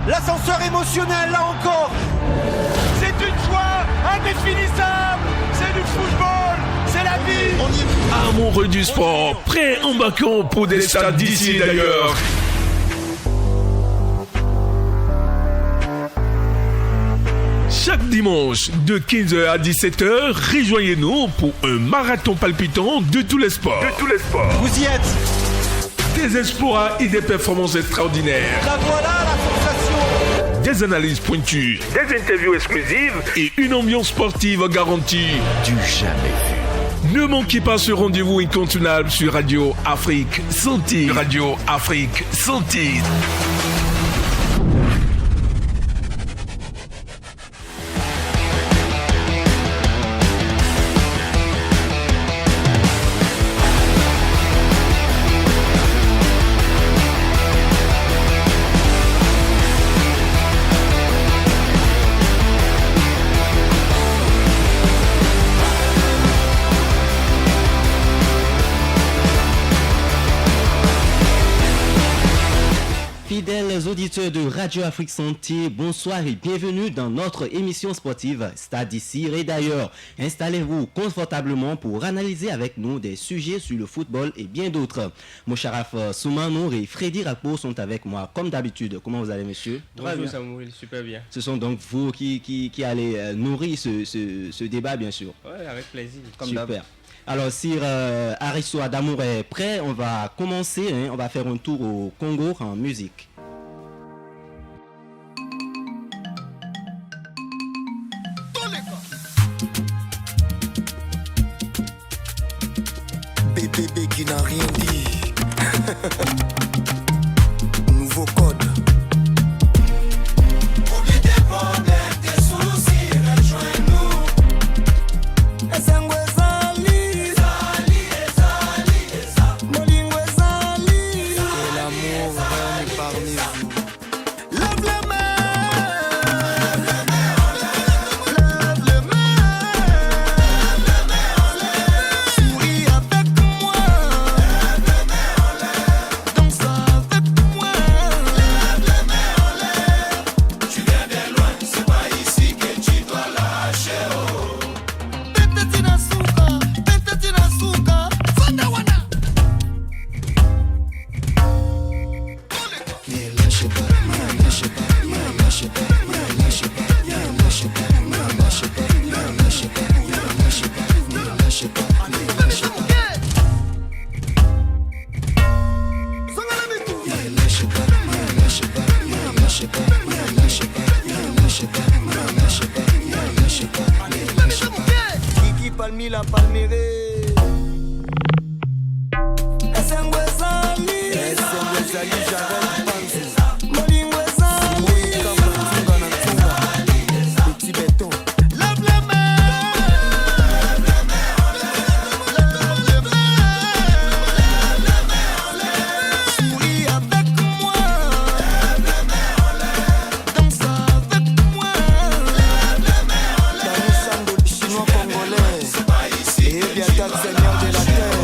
L'ascenseur émotionnel, là encore. C'est une joie indéfinissable. C'est du football, c'est la vie. Amoureux du sport, prêt embarquant pour des stades d'ici et d'ailleurs. Chaque dimanche, de 15h à 17h, rejoignez-nous pour un marathon palpitant de tous les sports. Vous y êtes. Des exploits et des performances extraordinaires. La voilà, la sensation. Des analyses pointues, des interviews exclusives et une ambiance sportive garantie du jamais vu. Ne manquez pas ce rendez-vous incontournable sur Radio Afrique Santé. Radio Afrique Santé. Fidèles auditeurs de Radio Afrique Santé, bonsoir et bienvenue dans notre émission sportive Stade d'ici et d'ailleurs. Installez-vous confortablement pour analyser avec nous des sujets sur le football et bien d'autres. Moucharaf Soumanour et Freddy Rakpo sont avec moi comme d'habitude. Comment vous allez, monsieur? Bonjour Samuel, super bien. Ce sont donc vous qui allez nourrir ce débat, bien sûr. Ouais, avec plaisir. Comme super. Alors, Sir Arisso Adamour est prêt, on va commencer, on va faire un tour au Congo en musique. Bébé qui n'a rien dit. Nouveau code. Oublie tes problèmes, tes soucis, rejoins-nous. Et l'amour règne parmi vous. Lève les mains. Souris avec moi. Danse avec moi. Tu viens de loin, c'est pas ici que tu dois lâcher. Tete tinasuka, fanda wana. Kiki Palmi la Palméré. Esengwezali, Jarel Panzo. Molingwezali, Tunga na Tunga. Petit béton. Lève les mains. Souris avec moi. Danse avec moi. Danou Sango, chinois congolais. Et Biatak, seigneur de la terre.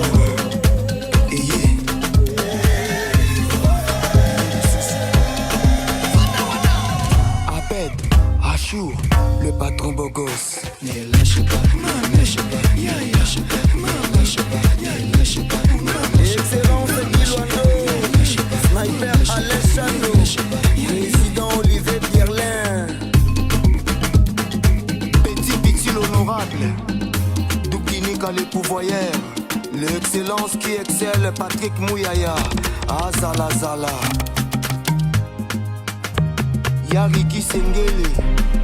Abed, Achour, le patron beau gosse. Ne lâche pas, ne lâche pas, ne lâche pas, ne lâche pas, ne lâche pas. Excellence Milano, Sniper Alessandro, Président Olivier Pierlin, Petit Pixel honorable, Doukinika le pouvoyeur, l'excellence qui excelle Patrick Mouyaya, Azala Zala. Yariki Sengele.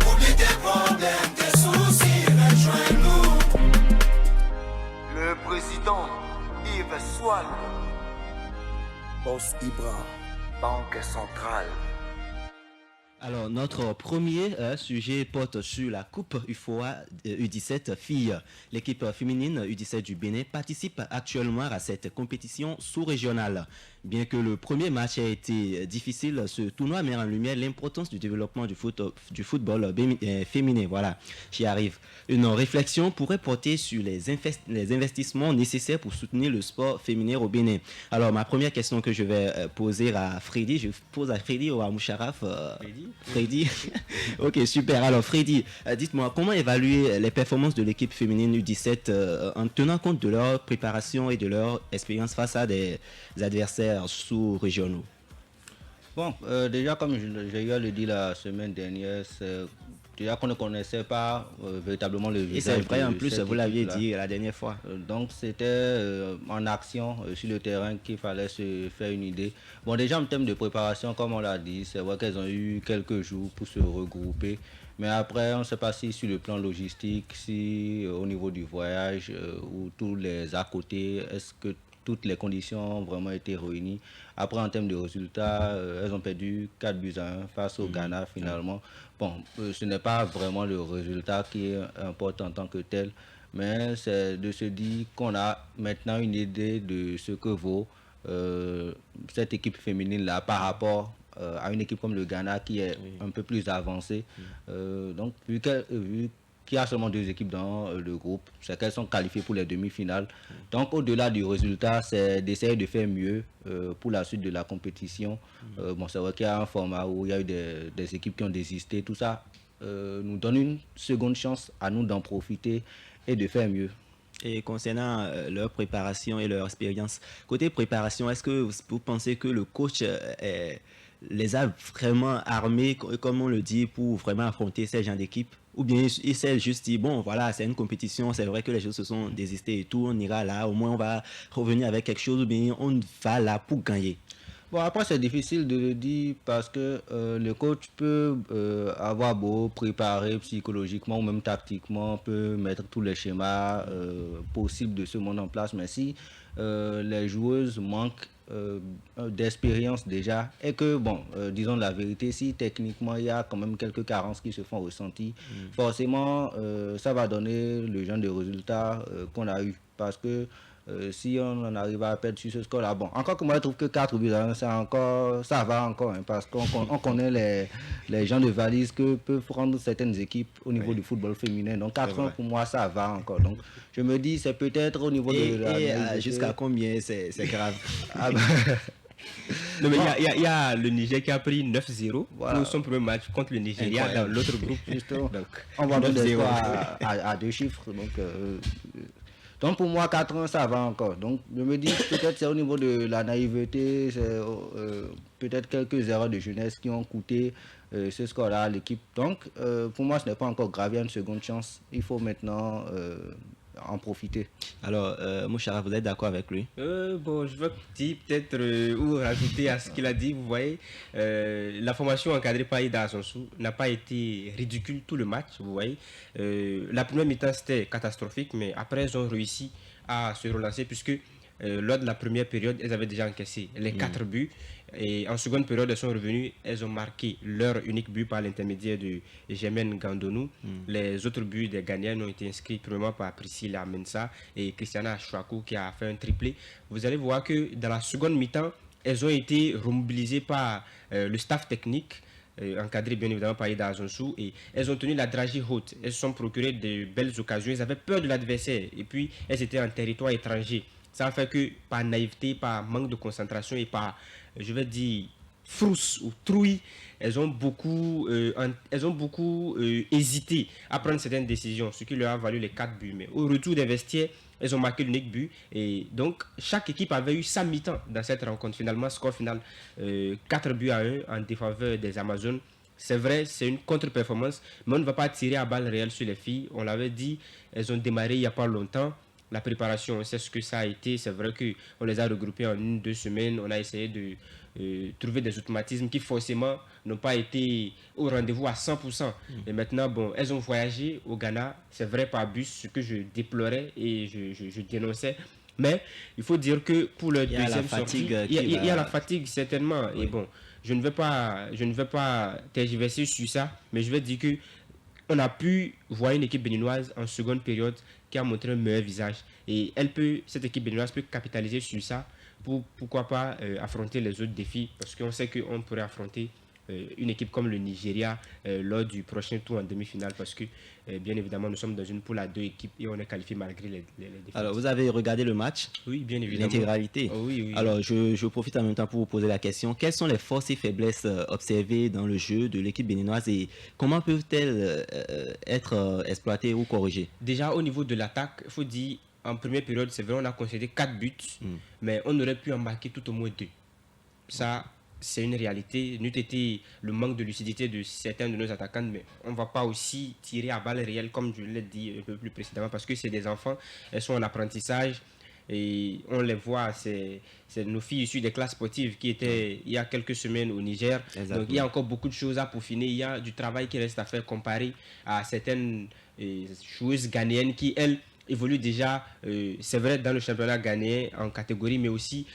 Oublie tes problèmes, tes soucis, rejoins-nous. Le président Yves Soal. Boss Ibra, Banque Centrale. Alors, notre premier sujet porte sur la Coupe UFOA U17 filles. L'équipe féminine U17 du Bénin participe actuellement à cette compétition sous-régionale. Bien que le premier match ait été difficile, ce tournoi met en lumière l'importance du développement du football féminin. Voilà, j'y arrive. Une réflexion pourrait porter sur les investissements nécessaires pour soutenir le sport féminin au Bénin. Alors, ma première question que je vais poser à Freddy, je pose à Freddy ou à Moucharaf. Freddy. Ok, super. Alors, Freddy, dites-moi, comment évaluer les performances de l'équipe féminine U17 en tenant compte de leur préparation et de leur expérience face à des adversaires sous-régionaux? Bon, déjà, comme j'ai eu à le dire la semaine dernière, c'est déjà qu'on ne connaissait pas véritablement le visage. Et c'est vrai, en de plus, cette vous l'aviez équipe-là. dit la dernière fois. Donc, c'était en action sur le terrain qu'il fallait se faire une idée. Bon, déjà, en termes de préparation, comme on l'a dit, c'est vrai qu'elles ont eu quelques jours pour se regrouper. Mais après, on ne sait pas si sur le plan logistique, si au niveau du voyage ou tous les à côté, est-ce que toutes les conditions ont vraiment été réunies. Après, en termes de résultats, elles ont perdu 4-1 face au Ghana finalement. Bon, ce n'est pas vraiment le résultat qui importe en tant que tel, mais c'est de se dire qu'on a maintenant une idée de ce que vaut cette équipe féminine-là par rapport à une équipe comme le Ghana qui est un peu plus avancée. Donc, vu qu'il y a seulement 2 équipes dans le groupe, c'est qu'elles sont qualifiées pour les demi-finales. Donc, au-delà du résultat, c'est d'essayer de faire mieux pour la suite de la compétition. Bon, c'est vrai qu'il y a un format où il y a eu des équipes qui ont désisté. Tout ça nous donne une seconde chance à nous d'en profiter et de faire mieux. Et concernant leur préparation et leur expérience, côté préparation, est-ce que vous pensez que le coach les a vraiment armés, comme on le dit, pour vraiment affronter ces gens d'équipe? Ou bien il s'est juste dit, bon, voilà, c'est une compétition, c'est vrai que les choses se sont désistées et tout, on ira là, au moins on va revenir avec quelque chose, ou bien on va là pour gagner? Bon, après, c'est difficile de le dire parce que le coach peut avoir beau préparer psychologiquement ou même tactiquement, peut mettre tous les schémas possibles de ce monde en place, mais si les joueuses manquent d'expérience déjà et que, bon, disons la vérité, si techniquement il y a quand même quelques carences qui se font ressentir, forcément ça va donner le genre de résultat qu'on a eu parce que si on en arrive à perdre sur ce score-là, bon, encore que moi je trouve que 4-1, ça va encore, hein, parce qu'on connaît les gens de valise que peuvent prendre certaines équipes au niveau du football féminin. Donc 4-1 pour moi, ça va encore. Donc je me dis, c'est peut-être au niveau de la... jusqu'à combien c'est grave? Ah ben, Non, mais il y a le Niger qui a pris 9-0 Voilà. pour son premier match contre le Nigeria Incroyable. dans l'autre groupe. Justement, Donc, on va donner 9-0. à 2 chiffres. Donc pour moi, 4-1, ça va encore. Donc je me dis, peut-être c'est au niveau de la naïveté, c'est peut-être quelques erreurs de jeunesse qui ont coûté ce score-là à l'équipe. Donc pour moi, ce n'est pas encore grave, il y a une seconde chance. Il faut maintenant en profiter. Alors, Mouchara, vous êtes d'accord avec lui? Bon, je veux dire peut-être ou rajouter à ce qu'il a dit. Vous voyez, la formation encadrée par Ida Asonsou n'a pas été ridicule tout le match. Vous voyez, la première mi-temps c'était catastrophique, mais après ils ont réussi à se relancer puisque lors de la première période, elles avaient déjà encaissé les 4 buts. Et en seconde période, elles sont revenues, elles ont marqué leur unique but par l'intermédiaire de Germaine Gandonou. Les autres buts des Ghanéens ont été inscrits premièrement par Priscilla Mensa et Christiana Chouakou qui a fait un triplé. Vous allez voir que dans la seconde mi-temps, elles ont été remobilisées par le staff technique, encadré bien évidemment par Ida Asonsou, et elles ont tenu la dragée haute. Elles se sont procurées de belles occasions, elles avaient peur de l'adversaire et puis elles étaient en territoire étranger. Ça a fait que par naïveté, par manque de concentration et par, je vais dire, frousse ou trouille, elles ont beaucoup hésité à prendre certaines décisions, ce qui leur a valu les 4 buts. Mais au retour des vestiaires, elles ont marqué l'unique but. Et donc, chaque équipe avait eu sa mi-temps dans cette rencontre. Finalement, score final 4-1 en défaveur des Amazones. C'est vrai, c'est une contre-performance, mais on ne va pas tirer à balles réelles sur les filles. On l'avait dit, elles ont démarré il n'y a pas longtemps. La préparation, c'est ce que ça a été. C'est vrai qu'on les a regroupés en 1-2 semaines. On a essayé de trouver des automatismes qui forcément n'ont pas été au rendez-vous à 100%. Et maintenant, bon, elles ont voyagé au Ghana. C'est vrai par bus, ce que je déplorais et je dénonçais. Mais il faut dire que pour le deuxième sortie, il y a la fatigue certainement. Oui. Et bon, je ne vais pas tergiverser sur ça, mais je vais dire que on a pu voir une équipe béninoise en seconde période qui a montré un meilleur visage. Et cette équipe béninoise peut capitaliser sur ça pourquoi pas affronter les autres défis, parce qu'on sait qu'on pourrait affronter une équipe comme le Nigeria lors du prochain tour en demi-finale, parce que bien évidemment nous sommes dans une poule à 2 équipes et on est qualifié malgré les défis. Alors, vous avez regardé le match? Oui, bien évidemment. L'intégralité? Oh, oui. Alors, je profite en même temps pour vous poser la question. Quelles sont les forces et faiblesses observées dans le jeu de l'équipe béninoise et comment peuvent-elles être exploitées ou corrigées? Déjà, au niveau de l'attaque, il faut dire, en première période, c'est vrai, on a concédé 4 buts, mais on aurait pu en marquer tout au moins 2. Ça, c'est une réalité. N'eût été le manque de lucidité de certains de nos attaquants, mais on ne va pas aussi tirer à balles réelles, comme je l'ai dit un peu plus précédemment, parce que c'est des enfants, elles sont en apprentissage. Et on les voit, c'est nos filles issues des classes sportives qui étaient il y a quelques semaines au Niger. Exactement. Donc il y a encore beaucoup de choses à peaufiner. Il y a du travail qui reste à faire comparé à certaines joueuses ghanéennes qui, elles, évoluent déjà, c'est vrai, dans le championnat ghanéen en catégorie, mais aussi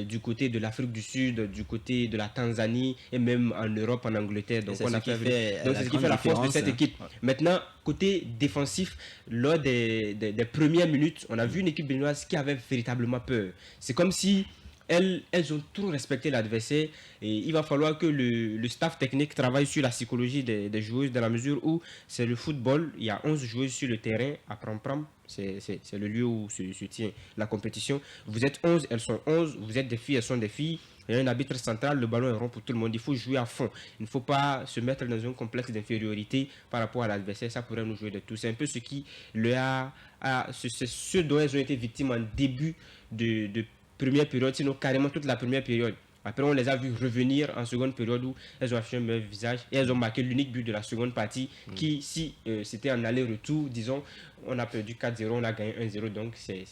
du côté de l'Afrique du Sud, du côté de la Tanzanie et même en Europe, en Angleterre. Donc, c'est ce qui fait la force de cette équipe. Maintenant, côté défensif, lors des premières minutes, on a vu une équipe béninoise qui avait véritablement peur. C'est comme si elles ont trop respecté l'adversaire et il va falloir que le staff technique travaille sur la psychologie des joueuses dans la mesure où c'est le football, il y a 11 joueuses sur le terrain à Pram-Pram, c'est le lieu où se tient la compétition. Vous êtes 11, elles sont 11, vous êtes des filles, elles sont des filles. Il y a un arbitre central, le ballon est rond pour tout le monde. Il faut jouer à fond. Il ne faut pas se mettre dans un complexe d'infériorité par rapport à l'adversaire. Ça pourrait nous jouer de tout. C'est un peu ce qui c'est ce dont elles ont été victimes en début de première période, sinon carrément toute la première période. Après, on les a vus revenir en seconde période où elles ont affiché un meilleur visage et elles ont marqué l'unique but de la seconde partie qui, si c'était en aller-retour, disons, on a perdu 4-0, on a gagné 1-0. Donc, c'est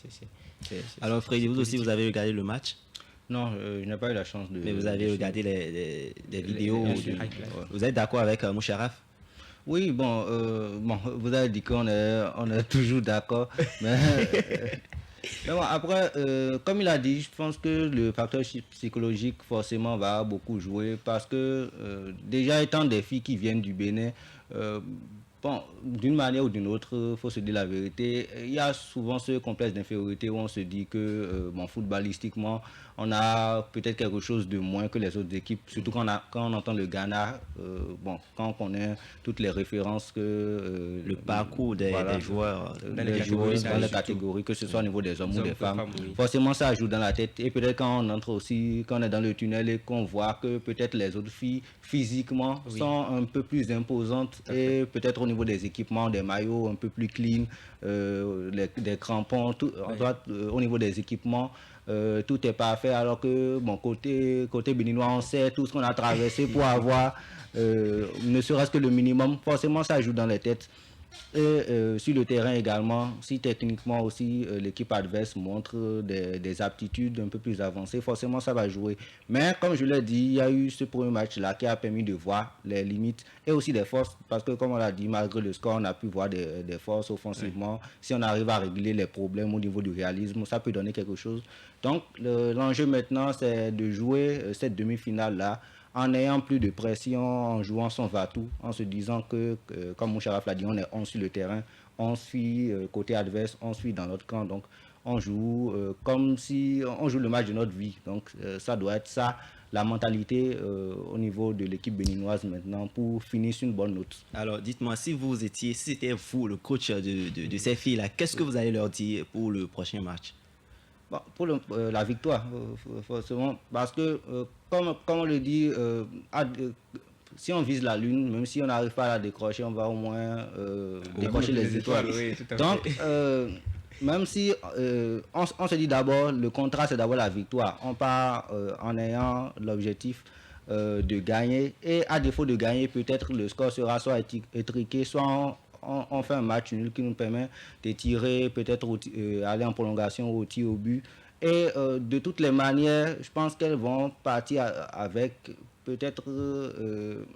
Alors, Freddy, vous aussi, vous avez regardé le match? Non, je n'ai pas eu la chance de... Mais vous avez regardé les vidéos. Vous êtes d'accord avec Moucharaf? Oui, bon, vous avez dit qu'on est toujours d'accord. Mais bon, après, comme il a dit, je pense que le facteur psychologique forcément va beaucoup jouer parce que déjà étant des filles qui viennent du Bénin, bon, d'une manière ou d'une autre, il faut se dire la vérité, il y a souvent ce complexe d'infériorité où on se dit que bon, footballistiquement, on a peut-être quelque chose de moins que les autres équipes, surtout quand on entend le Ghana, bon, quand on connaît toutes les références que... le parcours des joueurs, dans les catégories, que ce soit au niveau des hommes ou des femmes, forcément ça joue dans la tête. Et peut-être quand on entre aussi, quand on est dans le tunnel et qu'on voit que peut-être les autres filles, physiquement, sont un peu plus imposantes et peut-être au niveau des équipements, des maillots un peu plus clean, des crampons, tout, au niveau des équipements, tout est parfait, alors que bon, côté béninois, on sait tout ce qu'on a traversé pour avoir ne serait-ce que le minimum. Forcément, ça joue dans les têtes. Et sur le terrain également, si techniquement aussi l'équipe adverse montre des aptitudes un peu plus avancées, forcément ça va jouer. Mais comme je l'ai dit, il y a eu ce premier match-là qui a permis de voir les limites et aussi des forces, parce que comme on l'a dit, malgré le score, on a pu voir des forces offensivement. Oui. Si on arrive à régler les problèmes au niveau du réalisme, ça peut donner quelque chose. Donc l'enjeu maintenant, c'est de jouer cette demi-finale-là en n'ayant plus de pression, en jouant son va-tout, en se disant que, comme Moucharaf l'a dit, on est 11 sur le terrain, on suit côté adverse, on suit dans notre camp, donc on joue comme si on joue le match de notre vie. Donc ça doit être ça, la mentalité au niveau de l'équipe béninoise maintenant pour finir sur une bonne note. Alors dites-moi, si c'était vous le coach de ces filles-là, qu'est-ce que vous allez leur dire pour le prochain match? Bon, pour la victoire, forcément, parce que comme on le dit, si on vise la lune, même si on n'arrive pas à la décrocher, on va au moins décrocher les étoiles. Oui, donc, même si on se dit d'abord, le contrat c'est d'abord la victoire, on part en ayant l'objectif de gagner, et à défaut de gagner, peut-être le score sera soit étriqué, soit on fait un match nul qui nous permet de tirer, peut-être aller en prolongation ou au tir au but. Et de toutes les manières, je pense qu'elles vont partir avec peut-être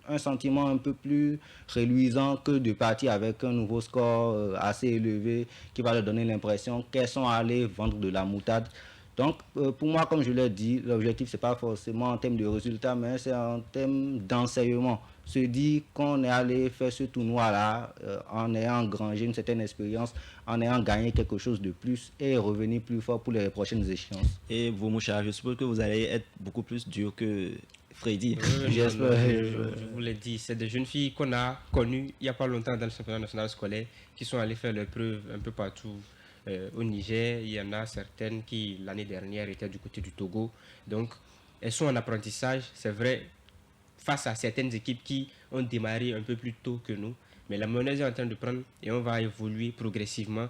un sentiment un peu plus reluisant que de partir avec un nouveau score assez élevé qui va leur donner l'impression qu'elles sont allées vendre de la moutarde. Donc, pour moi, comme je l'ai dit, l'objectif, ce n'est pas forcément en termes de résultats, mais c'est en termes d'enseignement. Se dire qu'on est allé faire ce tournoi-là en ayant engrangé une certaine expérience, en ayant gagné quelque chose de plus et revenir plus fort pour les prochaines échéances. Et vous, Moucha, je suppose que vous allez être beaucoup plus dur que Freddy. J'espère. Je vous l'ai dit, c'est des jeunes filles qu'on a connues il n'y a pas longtemps dans le championnat national scolaire qui sont allées faire leurs preuves un peu partout. Au Niger, il y en a certaines qui, l'année dernière, étaient du côté du Togo. Donc, elles sont en apprentissage, c'est vrai, face à certaines équipes qui ont démarré un peu plus tôt que nous. Mais la monnaie est en train de prendre et on va évoluer progressivement.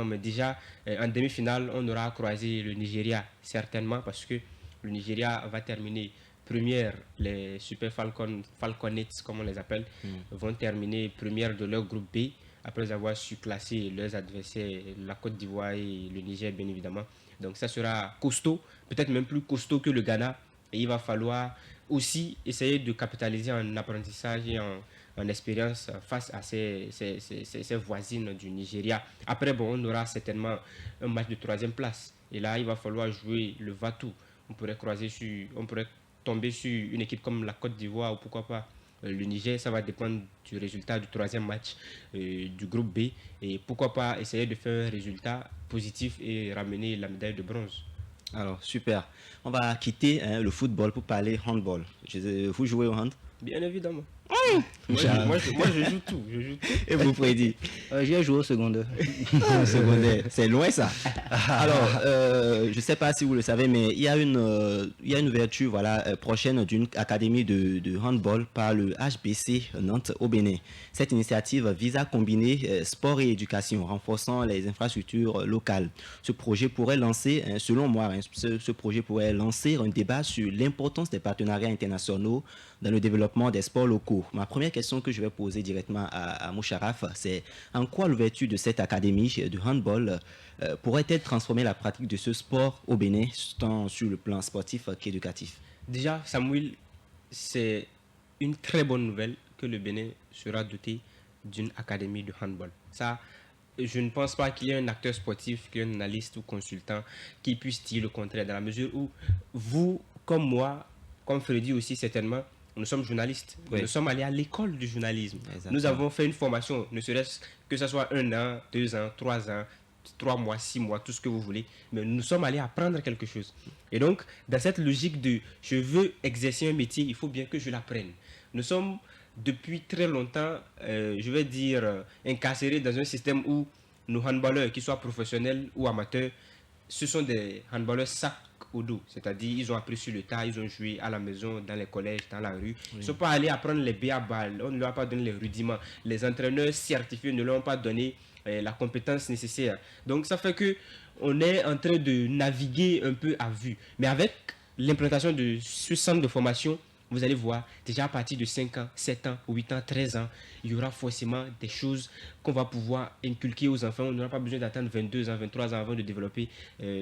Mais déjà, en demi-finale, on aura croisé le Nigeria, certainement, parce que le Nigeria va terminer première. Les Super Falconets, comme on les appelle, vont terminer première de leur groupe B, après avoir su classer leurs adversaires, la Côte d'Ivoire et le Niger, bien évidemment. Donc ça sera costaud, peut-être même plus costaud que le Ghana. Et il va falloir aussi essayer de capitaliser en apprentissage et en expérience face à ces voisines du Nigeria. Après, bon, on aura certainement un match de 3e place. Et là, il va falloir jouer le va-tout. On pourrait tomber sur une équipe comme la Côte d'Ivoire ou pourquoi pas le Niger. Ça va dépendre du résultat du 3e match du groupe B. Et pourquoi pas essayer de faire un résultat positif et ramener la médaille de bronze. Alors, super. On va quitter le football pour parler handball. Vous jouez au hand? Bien évidemment. Moi, je joue tout. Et vous, Freddy? J'ai joué au secondaire. Secondaire, c'est loin ça. Alors, je ne sais pas si vous le savez, mais il y a une ouverture prochaine d'une académie de handball par le HBC Nantes au Bénin. Cette initiative vise à combiner sport et éducation, renforçant les infrastructures locales. Ce projet pourrait lancer, selon moi, ce projet pourrait lancer un débat sur l'importance des partenariats internationaux dans le développement des sports locaux. Ma première question que je vais poser directement à Moucharaf, c'est en quoi l'ouverture de cette académie de handball pourrait-elle transformer la pratique de ce sport au Bénin, tant sur le plan sportif qu'éducatif? Déjà, Samuel, c'est une très bonne nouvelle que le Bénin sera doté d'une académie de handball. Ça, je ne pense pas qu'il y ait un acteur sportif, qu'il y ait un analyste ou consultant qui puisse dire le contraire, dans la mesure où vous, comme moi, comme Freddy aussi certainement, nous sommes journalistes. Oui. Nous sommes allés à l'école du journalisme. Exactement. Nous avons fait une formation, ne serait-ce que ce soit 1 an, 2 ans, 3 ans, 3 mois, 6 mois, tout ce que vous voulez. Mais nous sommes allés apprendre quelque chose. Et donc, dans cette logique de je veux exercer un métier, il faut bien que je l'apprenne. Nous sommes depuis très longtemps, je vais dire, incarcérés dans un système où nos handballeurs, qu'ils soient professionnels ou amateurs, ce sont des handballeurs sacs au dos, c'est-à-dire ils ont appris sur le tas, ils ont joué à la maison, dans les collèges, dans la rue. Ils ne sont pas allés apprendre les b.a.-balles, on ne leur a pas donné les rudiments. Les entraîneurs certifiés ne leur ont pas donné la compétence nécessaire. Donc ça fait que on est en train de naviguer un peu à vue. Mais avec l'implantation de ce centre de formation, vous allez voir, déjà à partir de 5 ans, 7 ans, 8 ans, 13 ans, il y aura forcément des choses qu'on va pouvoir inculquer aux enfants. On n'aura pas besoin d'attendre 22 ans, 23 ans avant de développer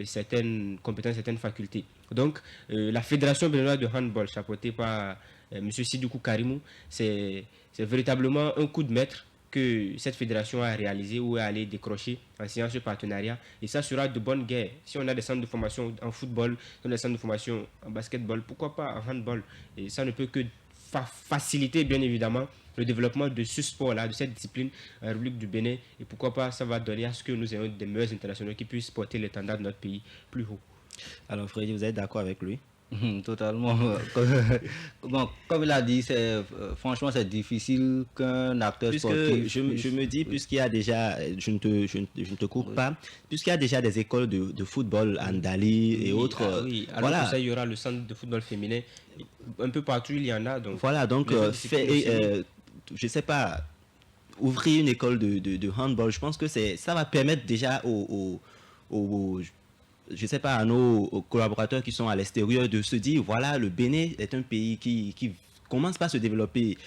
certaines compétences, certaines facultés. Donc, la Fédération béninoise de handball, chapeautée par M. Sidoukou Karimou, c'est véritablement un coup de maître que cette fédération a réalisé ou est allée décrocher en signant ce partenariat. Et ça sera de bonne guerre. Si on a des centres de formation en football, si on a des centres de formation en basketball, pourquoi pas en handball? Et ça ne peut que faciliter, bien évidemment, le développement de ce sport-là, de cette discipline en République du Bénin. Et pourquoi pas, ça va donner à ce que nous ayons des meilleurs internationaux qui puissent porter l'étendard de notre pays plus haut. Alors, Freddy, vous êtes d'accord avec lui? Totalement. Bon, comme il a dit, franchement, c'est difficile qu'un acteur sportif... Je me dis, puisqu'il y a déjà, je ne te coupe pas, puisqu'il y a déjà des écoles de football, Andali et autres. Oui, alors voilà. Ça, il y aura le centre de football féminin. Un peu partout, il y en a. Donc, voilà, donc, je ne sais pas, ouvrir une école de handball, je pense que ça va permettre déjà je ne sais pas, à nos collaborateurs qui sont à l'extérieur de se dire, voilà, le Bénin est un pays qui commence pas à se développer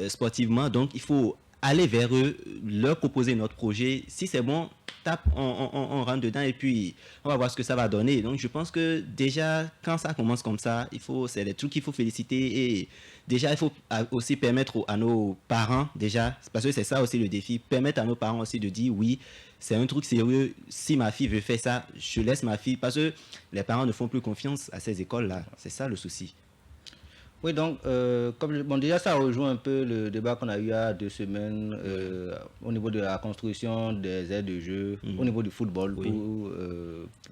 sportivement, donc il faut aller vers eux, leur proposer notre projet. Si c'est bon, tape, on rentre dedans et puis on va voir ce que ça va donner. Donc je pense que déjà, quand ça commence comme ça, c'est des trucs qu'il faut féliciter et déjà, il faut aussi permettre à nos parents, déjà, parce que c'est ça aussi le défi, permettre à nos parents aussi de dire oui, c'est un truc sérieux, si ma fille veut faire ça, je laisse ma fille, parce que les parents ne font plus confiance à ces écoles-là. C'est ça le souci. Oui, donc, déjà, ça rejoint un peu le débat qu'on a eu il y a 2 semaines au niveau de la construction des aires de jeu, au niveau du football,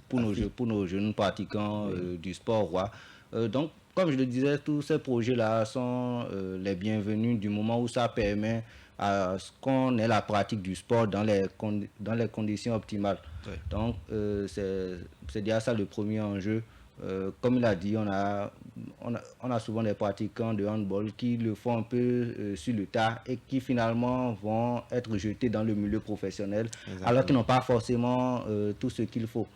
pour nos jeunes pratiquants du sport roi. Donc, comme je le disais, tous ces projets-là sont les bienvenus du moment où ça permet à ce qu'on ait la pratique du sport dans les conditions optimales. Ouais. Donc, c'est déjà ça le premier enjeu. Comme il a dit, on a souvent des pratiquants de handball qui le font un peu sur le tas et qui finalement vont être jetés dans le milieu professionnel. Exactement. Alors qu'ils n'ont pas forcément tout ce qu'il faut.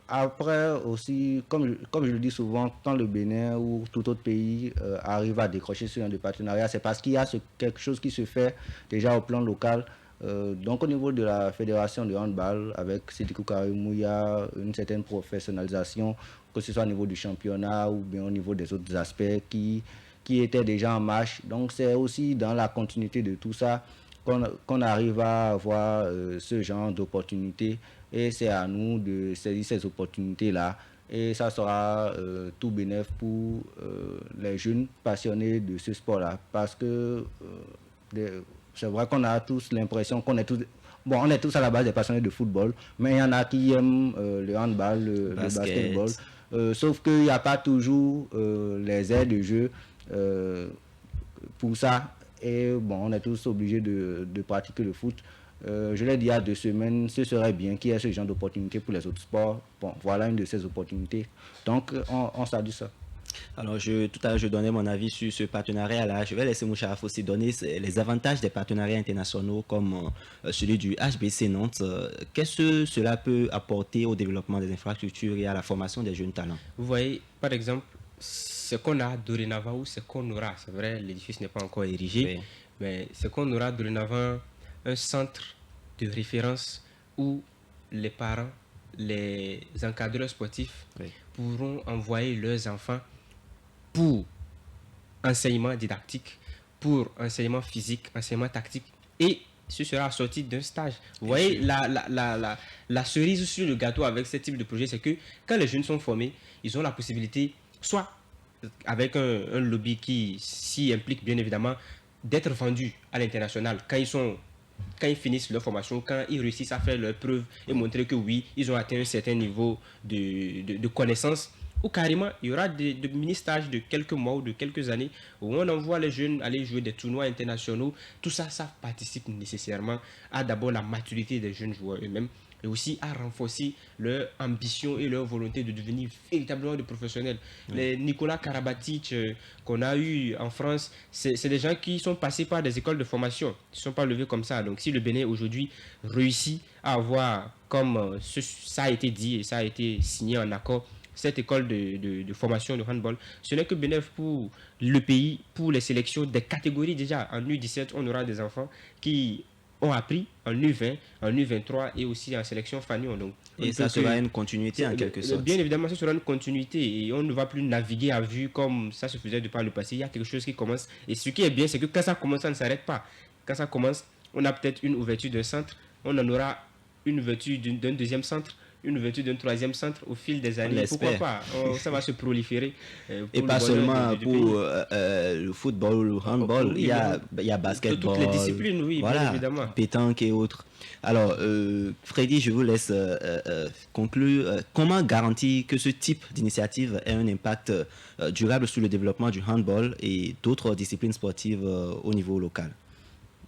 Après aussi, comme je le dis souvent, quand le Bénin ou tout autre pays arrive à décrocher ce genre de partenariat, c'est parce qu'il y a quelque chose qui se fait déjà au plan local. Donc au niveau de la fédération de handball, avec Sédikou Karimou, il y a une certaine professionnalisation, que ce soit au niveau du championnat ou bien au niveau des autres aspects qui étaient déjà en marche. Donc c'est aussi dans la continuité de tout ça qu'on arrive à avoir ce genre d'opportunités. Et c'est à nous de saisir ces opportunités-là. Et ça sera tout bénéf pour les jeunes passionnés de ce sport-là. Parce que c'est vrai qu'on a tous l'impression qu'on est tous... Bon, on est tous à la base des passionnés de football, mais il y en a qui aiment le handball, le basketball. Sauf qu'il n'y a pas toujours les aires de jeu pour ça. Et bon, on est tous obligés de pratiquer le foot. Je l'ai dit il y a 2 semaines, ce serait bien qu'il y ait ce genre d'opportunités pour les autres sports. Bon, voilà une de ces opportunités. Donc, on salue ça. Alors, tout à l'heure, je donnais mon avis sur ce partenariat-là. Je vais laisser Moucharaf aussi donner les avantages des partenariats internationaux comme celui du HBC Nantes. Qu'est-ce que cela peut apporter au développement des infrastructures et à la formation des jeunes talents? Vous voyez, par exemple, ce qu'on a dorénavant ou ce qu'on aura, c'est vrai, l'édifice n'est pas encore érigé, oui. Mais ce qu'on aura dorénavant, un centre de référence où les parents, les encadreurs sportifs oui. pourront envoyer leurs enfants pour enseignement didactique, pour enseignement physique, enseignement tactique, et ce sera assorti d'un stage. Vous voyez, la cerise sur le gâteau avec ce type de projet, c'est que quand les jeunes sont formés, ils ont la possibilité, soit avec un lobby qui s'y implique bien évidemment, d'être vendus à l'international quand ils finissent leur formation, quand ils réussissent à faire leurs preuves et montrer que oui, ils ont atteint un certain niveau de connaissance, ou carrément, il y aura des mini-stages de quelques mois ou de quelques années où on envoie les jeunes aller jouer des tournois internationaux. Tout ça, ça participe nécessairement à d'abord la maturité des jeunes joueurs eux-mêmes et aussi à renforcer leur ambition et leur volonté de devenir véritablement des professionnels. Les Nicolas Karabatic qu'on a eu en France, c'est des gens qui sont passés par des écoles de formation. Ils ne sont pas levés comme ça. Donc si le Bénin aujourd'hui réussit à avoir, comme ça a été dit et ça a été signé en accord, cette école de formation de handball, ce n'est que bénéfique pour le pays, pour les sélections des catégories déjà. En U17, on aura des enfants qui ont appris en U20, en U23 et aussi en sélection Fanion. Donc, et ça sera une continuité en quelque sorte. Bien évidemment, ce sera une continuité et on ne va plus naviguer à vue comme ça se faisait de par le passé. Il y a quelque chose qui commence. Et ce qui est bien, c'est que quand ça commence, ça ne s'arrête pas. Quand ça commence, on a peut-être une ouverture d'un centre, on en aura une ouverture d'un deuxième centre, une ouverture d'un troisième centre au fil des années. Pourquoi pas? Ça va se proliférer. Et pas seulement pour le football ou le handball, il y a basketball. Toutes les disciplines, oui, voilà, bien évidemment. Pétanque et autres. Alors, Freddy, je vous laisse conclure. Comment garantir que ce type d'initiative ait un impact durable sur le développement du handball et d'autres disciplines sportives au niveau local?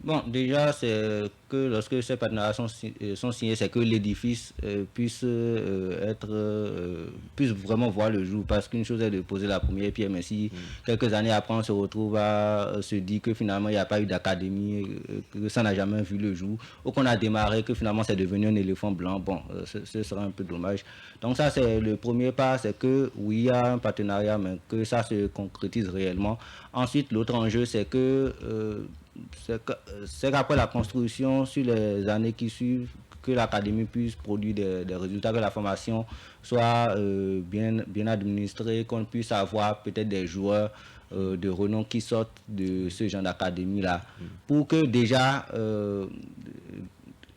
Bon, déjà, c'est que lorsque ces partenariats sont signés, c'est que l'édifice puisse vraiment voir le jour. Parce qu'une chose est de poser la première pierre, mais si quelques années après, on se retrouve à se dire que finalement, il n'y a pas eu d'académie, que ça n'a jamais vu le jour, ou qu'on a démarré, que finalement, c'est devenu un éléphant blanc, bon, ce sera un peu dommage. Donc ça, c'est le premier pas, c'est que oui, il y a un partenariat, mais que ça se concrétise réellement. Ensuite, l'autre enjeu, c'est que c'est qu'après la construction, sur les années qui suivent, que l'académie puisse produire des résultats, que la formation soit bien administrée, qu'on puisse avoir peut-être des joueurs de renom qui sortent de ce genre d'académie-là. Pour que déjà,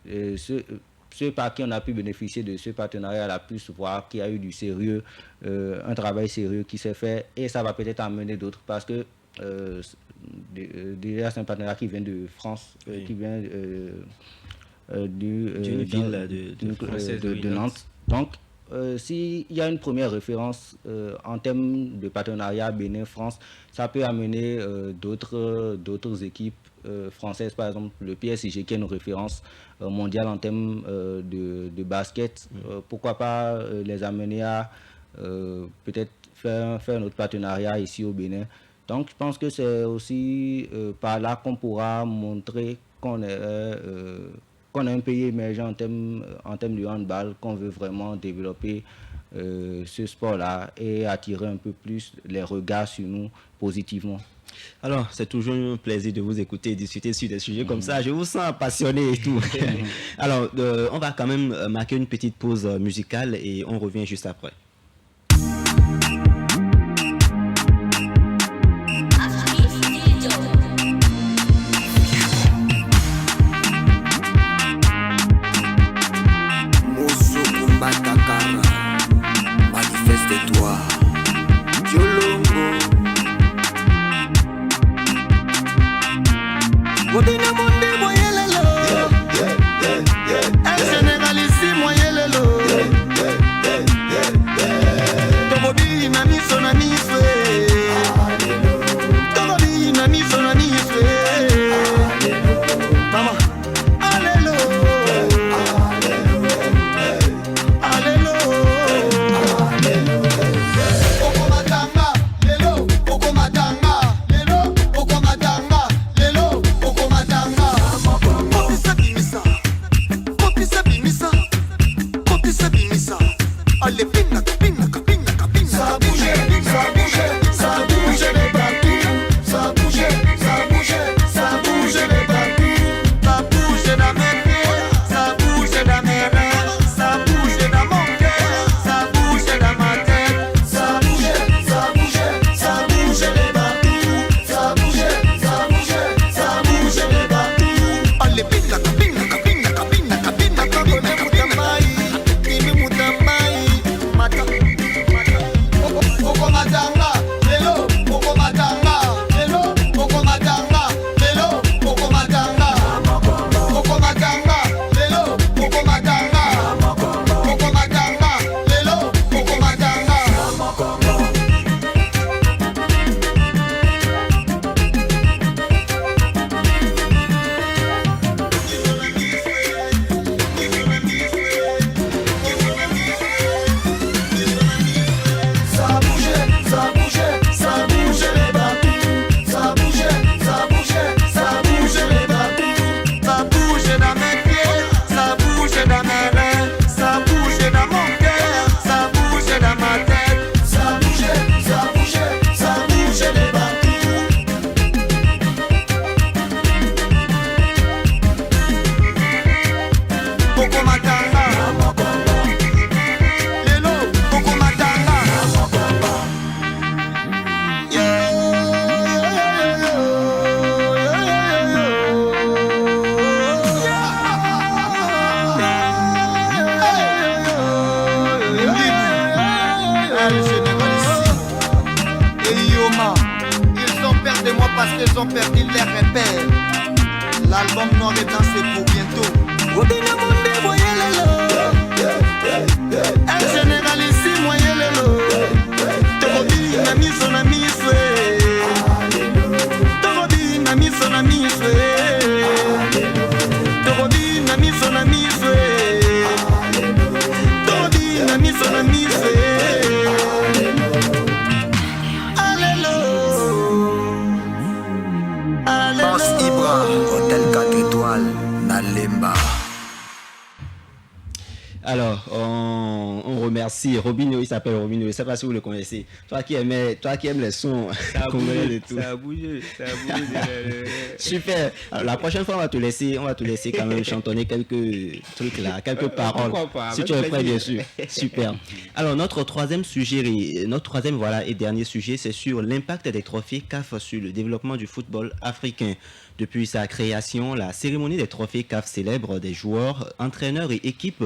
ceux par qui on a pu bénéficier de ce partenariat-là puissent voir qu'il y a eu du sérieux, un travail sérieux qui s'est fait, et ça va peut-être amener d'autres, parce que déjà c'est un partenariat qui vient de France, qui vient d'une ville de Nantes. Donc, s'il y a une première référence en termes de partenariat Bénin-France, ça peut amener d'autres équipes françaises, par exemple le PSG qui est une référence mondiale en termes de basket. Pourquoi pas les amener à peut-être faire notre partenariat ici au Bénin. Donc je pense que c'est aussi par là qu'on pourra montrer qu'on est un pays émergent en termes de handball, qu'on veut vraiment développer ce sport-là et attirer un peu plus les regards sur nous positivement. Alors, c'est toujours un plaisir de vous écouter et discuter sur des sujets comme ça. Je vous sens passionné et tout. Alors, on va quand même marquer une petite pause musicale et on revient juste après. Manifeste-toi, Diolongo. Wodina monde moyelelo, el général ici moyelelo. Tobobi na miso na miswe, tobobi na miso na miswe. Mama, alelo, alelo. Allez, pinna, pinna, pinna, pinna. Ça a bougé, ça a bougé, ça a bougé les parties. Ça a bougé, ça a bougé, ça a bougé les parties. Ça a bougé dans mes pieds, ça a bougé dans mes reins, ça a bougé dans mon cœur, ça a bougé dans ma tête. Ça a bougé, ça a bougé, ça a bougé les parties. Ça a bougé, ça a bougé, ça a bougé les parties. Allez, pinna, pinna, pinna, pinna, pinna, pinna, pinna. Parce qu'ils ont perdu les repères. L'album noir et blanc c'est pour bientôt. El général ici moyelelo. Tobobi na miso na miswe. Tobobi na miso na miswe. Tobobi na miso na miswe. Tobobi na miso na miswe. Hôtel 4 étoiles, Nalemba. Alors, on remercie Si, Robinho, il s'appelle Robinho. Je ne sais pas si vous le connaissez. Toi qui aimes les sons congolais et tout. Ça a bougé. Super. Alors, la prochaine fois, on va te laisser quand même chantonner quelques trucs là, quelques paroles. Pourquoi pas, si tu es prêt, bien sûr. Super. Alors, notre troisième et dernier sujet, c'est sur l'impact des trophées CAF sur le développement du football africain. Depuis sa création, la cérémonie des trophées CAF célèbre des joueurs, entraîneurs et équipes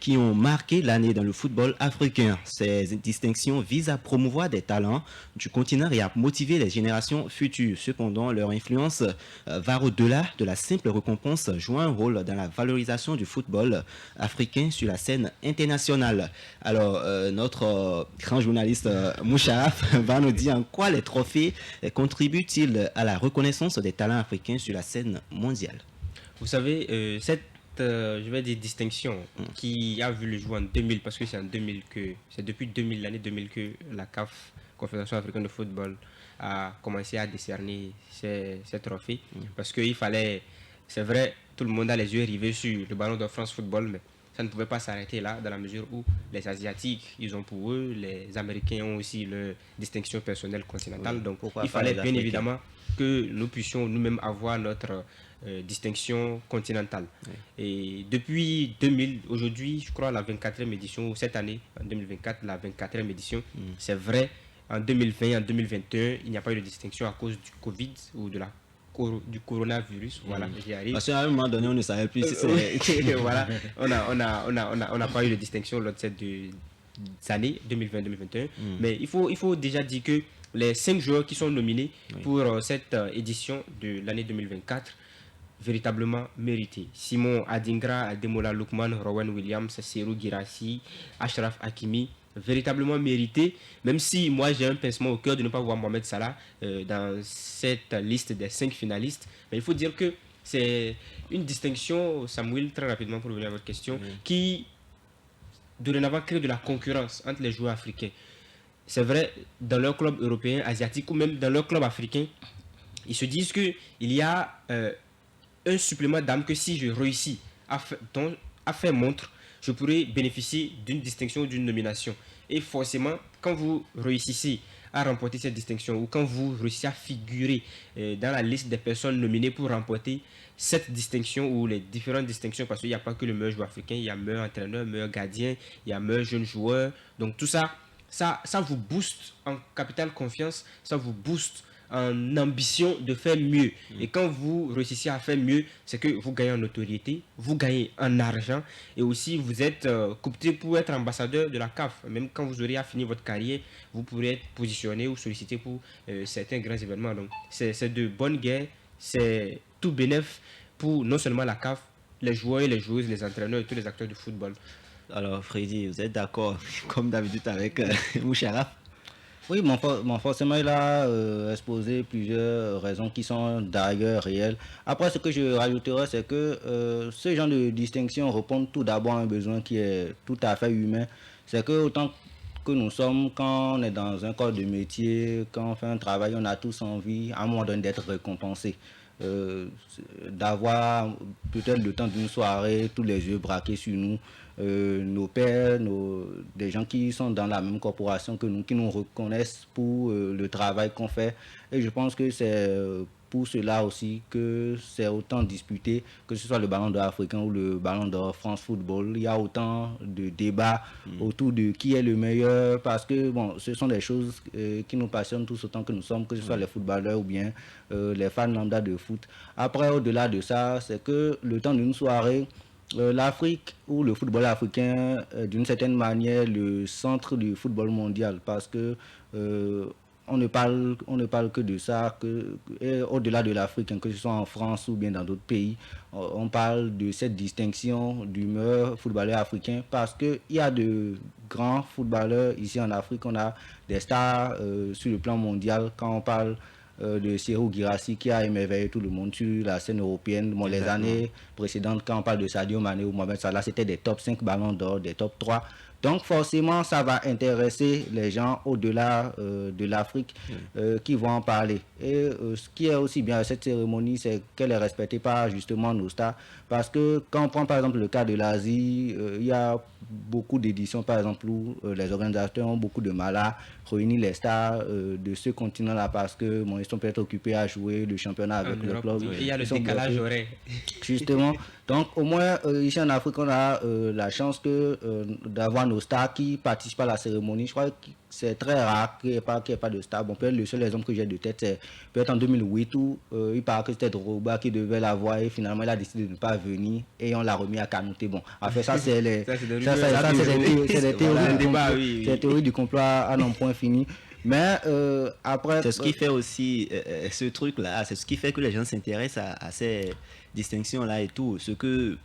qui ont marqué l'année dans le football africain. Ces distinctions visent à promouvoir des talents du continent et à motiver les générations futures. Cependant, leur influence va au-delà de la simple récompense, jouant un rôle dans la valorisation du football africain sur la scène internationale. Alors, notre grand journaliste Moucharaf va nous dire en quoi les trophées contribuent-ils à la reconnaissance des talents africains sur la scène mondiale. Vous savez, cette distinction qui a vu le jour en 2000, parce que c'est depuis 2000, l'année 2000 que la CAF, Confédération africaine de football, a commencé à décerner ces trophées. Parce qu'il fallait, c'est vrai, tout le monde a les yeux rivés sur le ballon de France Football, mais ça ne pouvait pas s'arrêter là, dans la mesure où les Asiatiques, ils ont pour eux, les Américains ont aussi leur distinction personnelle continentale. Donc il fallait bien évidemment que nous puissions nous-mêmes avoir notre distinction continentale. Et depuis 2000, aujourd'hui, je crois la 24e édition, cette année, en 2024, la 24e édition, c'est vrai, en 2020 et en 2021, il n'y a pas eu de distinction à cause du Covid ou du coronavirus. Voilà, j'y arrive. Parce qu'à un moment donné, on ne savait plus si c'est... Voilà, on n'a pas eu de distinction lors de cette année 2020-2021. Mais il faut déjà dire que les 5 joueurs qui sont nominés pour cette édition de l'année 2024, véritablement mérités. Simon Adingra, Ademola Lookman, Rowan Williams, Serhou Guirassy, Achraf Hakimi, véritablement mérité, même si moi j'ai un pincement au cœur de ne pas voir Mohamed Salah dans cette liste des 5 finalistes. Mais il faut dire que c'est une distinction, Samuel, très rapidement pour revenir à votre question, qui dorénavant crée de la concurrence entre les joueurs africains. C'est vrai, dans leur club européen, asiatique ou même dans leur club africain, ils se disent qu'il y a un supplément d'âme que si je réussis à faire montre, je pourrais bénéficier d'une distinction ou d'une nomination. Et forcément, quand vous réussissez à remporter cette distinction ou quand vous réussissez à figurer dans la liste des personnes nominées pour remporter cette distinction ou les différentes distinctions, parce qu'il n'y a pas que le meilleur joueur africain, il y a meilleur entraîneur, meilleur gardien, il y a meilleur jeune joueur. Donc tout ça, ça vous booste en capital confiance, ça vous booste en ambition de faire mieux. Et quand vous réussissez à faire mieux, c'est que vous gagnez en notoriété, vous gagnez en argent et aussi vous êtes coopté pour être ambassadeur de la CAF. Même quand vous aurez à finir votre carrière, vous pourrez être positionné ou sollicité pour certains grands événements. Donc c'est de bonne guerre, c'est tout bénéf pour non seulement la CAF, les joueurs et les joueuses, les entraîneurs et tous les acteurs du football. Alors Freddy, vous êtes d'accord comme d'habitude avec Moucharaf? Oui, forcément, il a exposé plusieurs raisons qui sont d'ailleurs réelles. Après, ce que je rajouterais, c'est que ce genre de distinction répond tout d'abord à un besoin qui est tout à fait humain. C'est que autant que nous sommes, quand on est dans un corps de métier, quand on fait un travail, on a tous envie, à un moment donné, d'être récompensé. D'avoir peut-être le temps d'une soirée, tous les yeux braqués sur nous, nos pairs, des gens qui sont dans la même corporation que nous, qui nous reconnaissent pour le travail qu'on fait. Et je pense que c'est pour cela aussi que c'est autant disputé, que ce soit le ballon d'or africain ou le ballon d'or France Football. Il y a autant de débats autour de qui est le meilleur, parce que bon, ce sont des choses qui nous passionnent tous autant que nous sommes, que ce soit les footballeurs ou bien les fans lambda de foot. Après, au-delà de ça, c'est que le temps d'une soirée, l'Afrique ou le football africain d'une certaine manière le centre du football mondial, parce que on ne parle que de ça, et au-delà de l'Afrique, hein, que ce soit en France ou bien dans d'autres pays, on parle de cette distinction du meilleur footballeur africain, parce qu'il y a de grands footballeurs ici en Afrique. On a des stars sur le plan mondial. Quand on parle de Serhou Guirassy qui a émerveillé tout le monde sur la scène européenne. Bon, les années précédentes, quand on parle de Sadio Mané ou Mohamed Salah, c'était des top 5 ballons d'or, des top 3. Donc forcément, ça va intéresser les gens au-delà de l'Afrique qui vont en parler. Et ce qui est aussi bien à cette cérémonie, c'est qu'elle est respectée par justement nos stars. Parce que quand on prend par exemple le cas de l'Asie, il y a beaucoup d'éditions par exemple où les organisateurs ont beaucoup de mal à réunir les stars de ce continent-là parce que bon, ils sont peut-être occupés à jouer le championnat avec le club. Il y a le décalage horaire. Justement. Donc au moins ici en Afrique, on a la chance d'avoir nos stars qui participent à la cérémonie. Je crois que c'est très rare qu'il n'y ait pas de stars. Bon, peut-être le seul exemple que j'ai de tête, c'est peut-être en 2008 où il paraît que c'était Drogba qui devait l'avoir et finalement il a décidé de ne pas venir et on l'a remis à Kanouté. Bon, en fait, ça c'est les théories du complot à non point fini. Mais après... C'est ce qui fait aussi ce truc-là, c'est ce qui fait que les gens s'intéressent à ces distinctions-là et tout. Ce que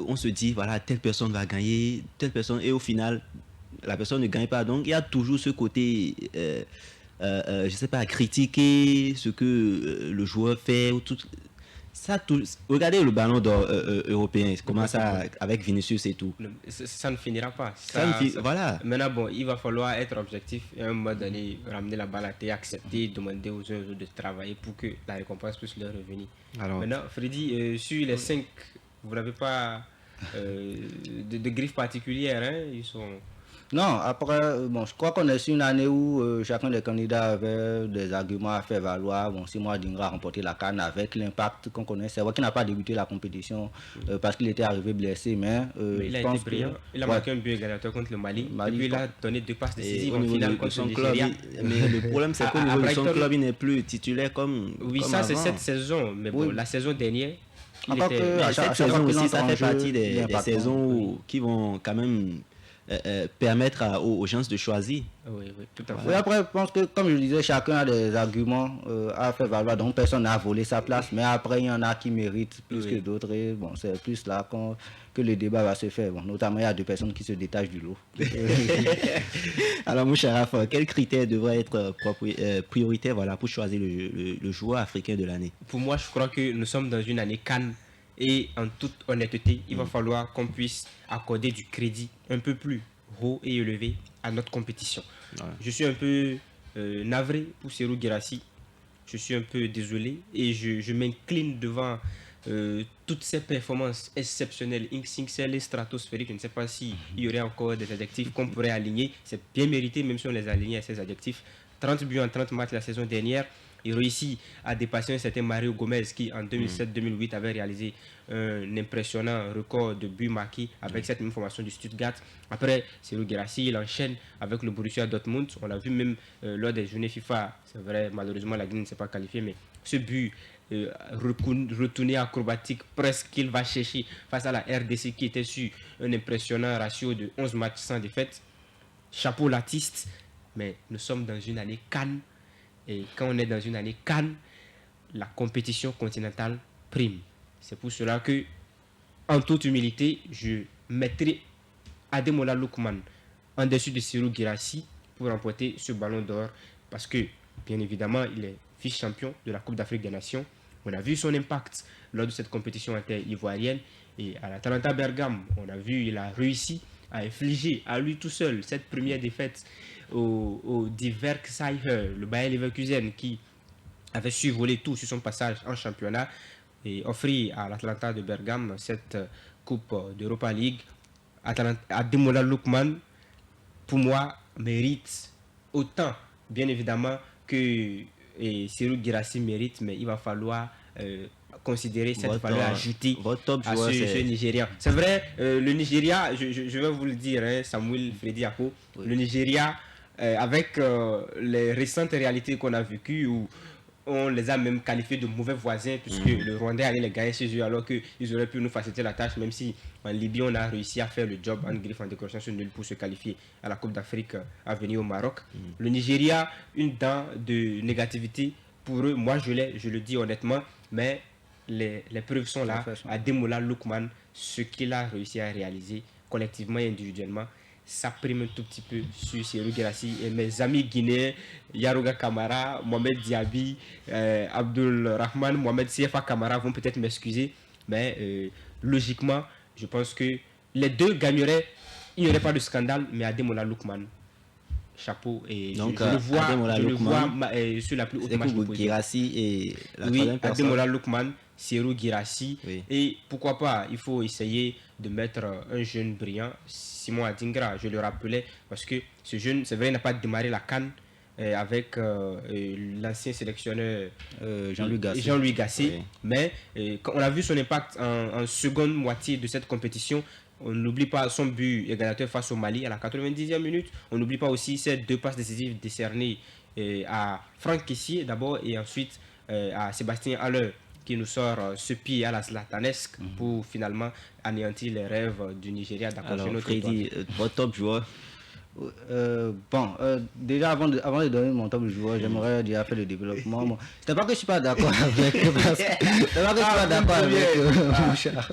on se dit, voilà, telle personne va gagner, telle personne, et au final, la personne ne gagne pas. Donc, il y a toujours ce côté, je sais pas, critiquer ce que le joueur fait. Ou tout, ça, regardez le ballon d'or européen, comment ça, avec Vinicius et tout. Ça ne finira pas. Voilà. Maintenant, bon, il va falloir être objectif et à un moment donné, ramener la balle à terre, accepter, demander aux uns de travailler pour que la récompense puisse leur revenir. Alors, maintenant, Freddy, sur les 5, vous n'avez pas de griffes particulières, hein? Ils sont... Non, après, bon, je crois qu'on est sur une année où chacun des candidats avait des arguments à faire valoir. Bon, Seymour Adingra a remporté la CAN avec l'impact qu'on connaît. C'est vrai qu'il n'a pas débuté la compétition parce qu'il était arrivé blessé, mais il a été brillant. Il a marqué un but égalisateur contre le Mali. Et puis il a donné 2 passes décisives en finale contre son club. Mais le problème, c'est qu'au niveau de son club, il n'est plus titulaire comme ça, avant. C'est cette saison. Mais bon, la saison dernière, cette saison aussi, ça fait partie des saisons qui vont quand même... permettre aux gens de choisir. Oui, tout à fait. Oui, après, je pense que, comme je disais, chacun a des arguments à faire valoir, donc personne n'a volé sa place, mais après, il y en a qui méritent plus que d'autres, et bon, c'est plus là que le débat va se faire. Bon, notamment, il y a 2 personnes qui se détachent du lot. Alors, mon cher Rafa, quels critères devraient être prioritaires pour choisir le joueur africain de l'année? Pour moi, je crois que nous sommes dans une année CAN. Et en toute honnêteté, il va falloir qu'on puisse accorder du crédit un peu plus haut et élevé à notre compétition. Ouais. Je suis un peu navré pour Serhou Guirassy. Je suis un peu désolé et je m'incline devant toutes ces performances exceptionnelles, XXL et stratosphériques. Je ne sais pas s'il y aurait encore des adjectifs qu'on pourrait aligner. C'est bien mérité, même si on les aligne à ces adjectifs. 30 buts en 30 matchs la saison dernière. Il réussit à dépasser un certain Mario Gomez qui en 2007-2008 avait réalisé un impressionnant record de buts marqués avec cette même formation du Stuttgart. Après, Serhou Guirassy, il enchaîne avec le Borussia Dortmund. On l'a vu même lors des journées FIFA. C'est vrai, malheureusement, la Guinée ne s'est pas qualifiée, mais ce but retourné acrobatique, presque qu'il va chercher face à la RDC qui était sur un impressionnant ratio de 11 matchs sans défaite. Chapeau l'artiste, mais nous sommes dans une année CAN. Et quand on est dans une année CAN, la compétition continentale prime. C'est pour cela que, en toute humilité, je mettrai Ademola Lookman en dessus de Serhou Guirassy pour remporter ce ballon d'or. Parce que, bien évidemment, il est vice-champion de la Coupe d'Afrique des Nations. On a vu son impact lors de cette compétition inter-ivoirienne. Et à l'Atalanta Bergame, on a vu, il a réussi à infliger à lui tout seul cette première défaite au Die Werksheimer, le Bayer Leverkusen, qui avait survolé tout sur son passage en championnat et offrir à l'Atalanta de Bergame cette Coupe d'Europa League. Ademola Lookman, pour moi, mérite autant, bien évidemment, que Serhou Guirassy mérite, mais il va falloir considérer cette valeur ajoutée à ce Nigérian. C'est vrai, le Nigeria, je vais vous le dire, hein, Samuel Freddy Ako, le Nigeria, avec les récentes réalités qu'on a vécues, où on les a même qualifiés de mauvais voisins, puisque le Rwandais allait les gagner chez eux, alors qu'ils auraient pu nous faciliter la tâche, même si en Libye, on a réussi à faire le job en griffe en décrochant sur nul pour se qualifier à la Coupe d'Afrique à venir au Maroc. Le Nigeria, une dent de négativité pour eux, moi je le dis honnêtement, mais les preuves sont là. Ademola Lookman, ce qu'il a réussi à réaliser collectivement et individuellement, ça prime un tout petit peu sur Serhou Guirassy. Et mes amis guinéens, Yarouga Kamara, Mohamed Diaby, Abdul Rahman, Mohamed CFA Kamara vont peut-être m'excuser, mais logiquement, je pense que les deux gagneraient il n'y aurait pas de scandale, mais Ademola Lookman, chapeau, et Donc, je le vois, Ademola je le Lookman, vois sur la plus haute C'est marche de pour position. Girassi et la Oui, troisième personne. Ademola Lookman, Serhou Guirassy, Oui. et pourquoi pas, il faut essayer de mettre un jeune brillant, Simon Adingra, je le rappelais, parce que ce jeune, c'est vrai, il n'a pas démarré la CAN avec l'ancien sélectionneur Jean-Louis Gasset. Gasset, Oui. mais quand on a vu son impact en seconde moitié de cette compétition. On n'oublie pas son but égalateur face au Mali à la 90e minute. On n'oublie pas aussi ces 2 passes décisives décernées à Franck Kessié d'abord et ensuite à Sébastien Haller qui nous sort ce pied à la Zlatanesque pour finalement anéantir les rêves du Nigeria d'accrocher Alors, notre Freddy, étoile. votre top joueur. Déjà avant de donner mon top joueur, j'aimerais déjà faire le développement. Bon, c'est pas que je suis pas d'accord avec Mouchard.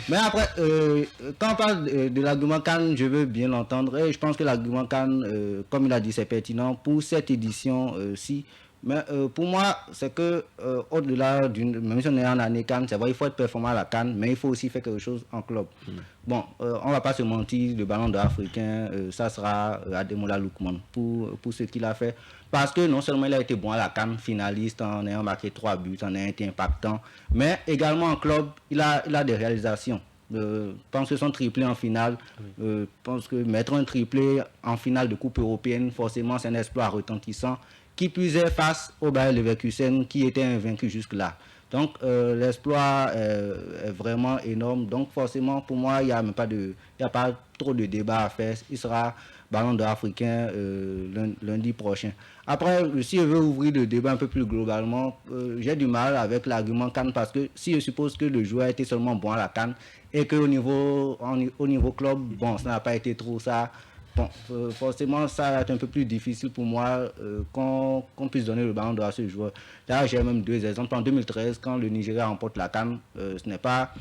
Mais après, quand on parle de l'argument Cannes, je veux bien l'entendre et je pense que l'argument Cannes, comme il a dit, c'est pertinent pour cette édition-ci. Mais pour moi, c'est que au-delà même si on est en année Cannes, c'est vrai, il faut être performant à la Cannes, mais il faut aussi faire quelque chose en club. Bon, on va pas se mentir, le ballon d'or africain, ça sera Ademola Lookman pour ce qu'il a fait. Parce que non seulement il a été bon à la Cannes, finaliste en ayant marqué 3 buts, en ayant été impactant, mais également en club, il a des réalisations. Je pense que son triplé en finale, je pense que mettre un triplé en finale de Coupe européenne, forcément c'est un exploit retentissant. Qui plus est face au Bayer Leverkusen qui était invaincu jusque-là. Donc l'exploit est vraiment énorme. Donc forcément pour moi il n'y a pas trop de débat à faire. Il sera ballon d'or africain lundi prochain. Après, si je veux ouvrir le débat un peu plus globalement, j'ai du mal avec l'argument Cannes parce que si je suppose que le joueur était seulement bon à la Cannes et qu'au niveau club, bon, ça n'a pas été trop ça. Bon, forcément, ça va être un peu plus difficile pour moi qu'on puisse donner le ballon d'or à ce joueur. Là, j'ai même 2 exemples. En 2013, quand le Nigeria remporte la CAN, ce n'est pas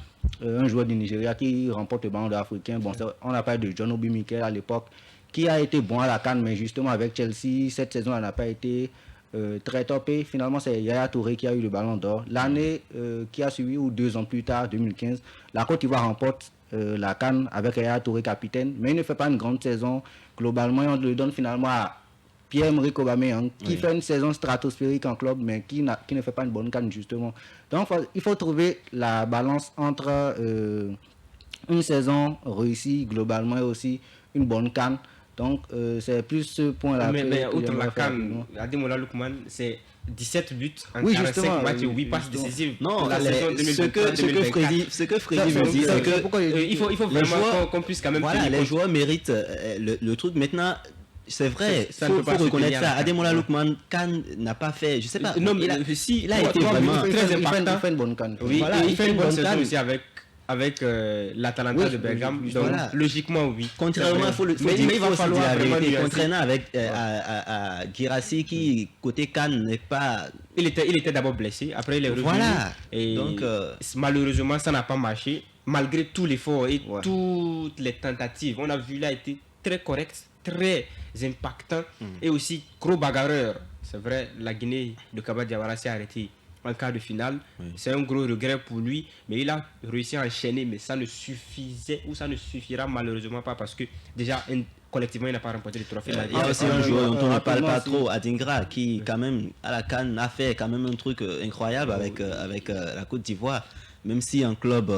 un joueur du Nigeria qui remporte le ballon d'or africain. Bon, on a parlé de John Obi Mikel à l'époque, qui a été bon à la CAN, mais justement avec Chelsea, cette saison, elle n'a pas été très topée. Finalement, c'est Yaya Touré qui a eu le ballon d'or. L'année qui a suivi, ou 2 ans plus tard, 2015, la Côte d'Ivoire remporte la CAN avec Yaya Touré capitaine, mais il ne fait pas une grande saison. Globalement, on le donne finalement à Pierre-Emerick Aubameyang, qui fait une saison stratosphérique en club, mais qui ne fait pas une bonne CAN justement. Donc il faut trouver la balance entre une saison réussie globalement et aussi une bonne CAN. Donc c'est plus ce point-là. Mais outre la CAN, Ademola Lookman, c'est 17 buts en oui, 45 matchs et 8 passes décisives. Non, la saison 2023-2024. ce que Freddy veut dire, c'est que il faut vraiment qu'on puisse quand même. Voilà, les joueurs méritent le truc. Maintenant, c'est vrai, ça faut ne peut pas se reconnaître tenir ça. à la Ademola CAN. Lookman, Cannes n'a pas fait, je sais pas. Non, mais il a été toi, vraiment très il impactant. fait une bonne CAN. Oui, Voilà, et il fait une bonne saison CAN. aussi avec l'Atalanta de Bergame. Donc, voilà. Logiquement, oui. Contrairement, mais il va falloir vraiment nuancer. contrairement avec à Girassi qui côté Cannes n'est pas. Il était d'abord blessé, après il est revenu. Voilà. Et Donc, malheureusement, ça n'a pas marché. Malgré tout l'effort et toutes les tentatives, on a vu il a été très correct, très impactant et aussi gros bagarreur. C'est vrai, la Guinée de Kaba Diawara s'est arrêtée en quart de finale. C'est un gros regret pour lui, mais il a réussi à enchaîner, mais ça ne suffisait ou ça ne suffira malheureusement pas parce que déjà collectivement il n'a pas remporté le trophée. Il y a aussi un joueur dont on ne parle pas rapidement, trop, Adingra, qui quand même à la CAN a fait quand même un truc incroyable avec la Côte d'Ivoire, même si un club.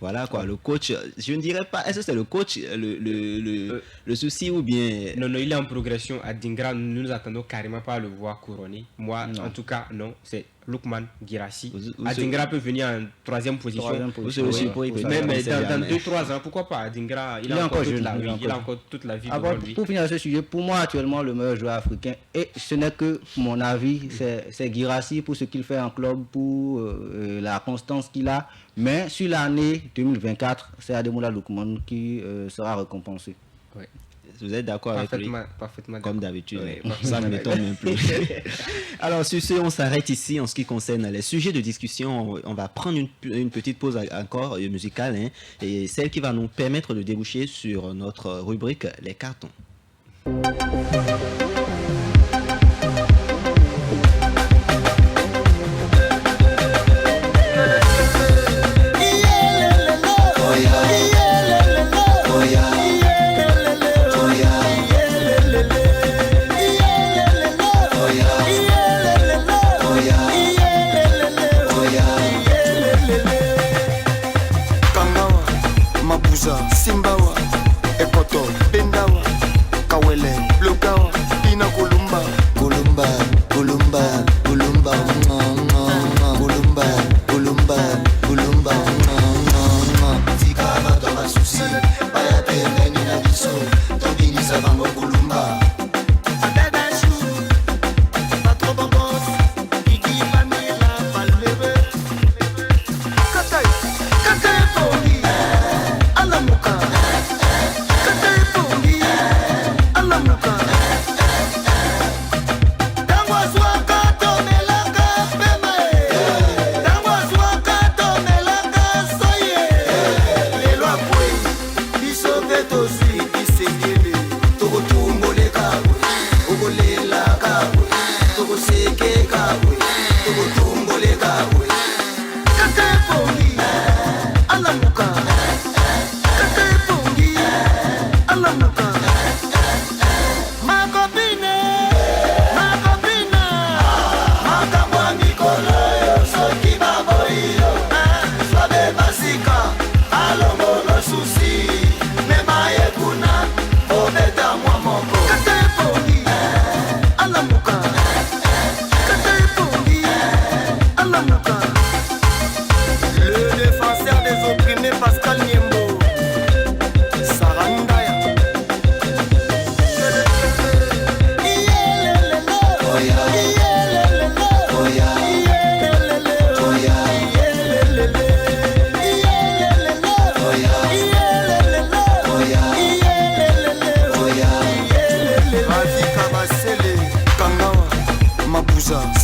Voilà quoi, le coach, je ne dirais pas, est-ce que c'est le coach le souci ou bien... Non, il est en progression. À Dingra, nous attendons carrément pas le voir couronner. Moi, en tout cas, non, c'est Lookman Guirassy. Adingra peut venir en 3e position. Mais dans 2-3 ans, pourquoi pas? Adingra, il a encore toute la vie devant lui. Pour finir ce sujet, pour moi actuellement le meilleur joueur africain, et ce n'est que mon avis, c'est Guirassy pour ce qu'il fait en club, pour la constance qu'il a. Mais sur l'année 2024, c'est Ademola Lookman qui sera récompensé. Ouais. Vous êtes d'accord avec lui? Parfaitement. Comme d'habitude, Oui, ça ne m'étonne même plus. Alors sur ce, on s'arrête ici en ce qui concerne les sujets de discussion. On va prendre une petite pause encore musicale, hein, et celle qui va nous permettre de déboucher sur notre rubrique Les cartons. Oh yeah.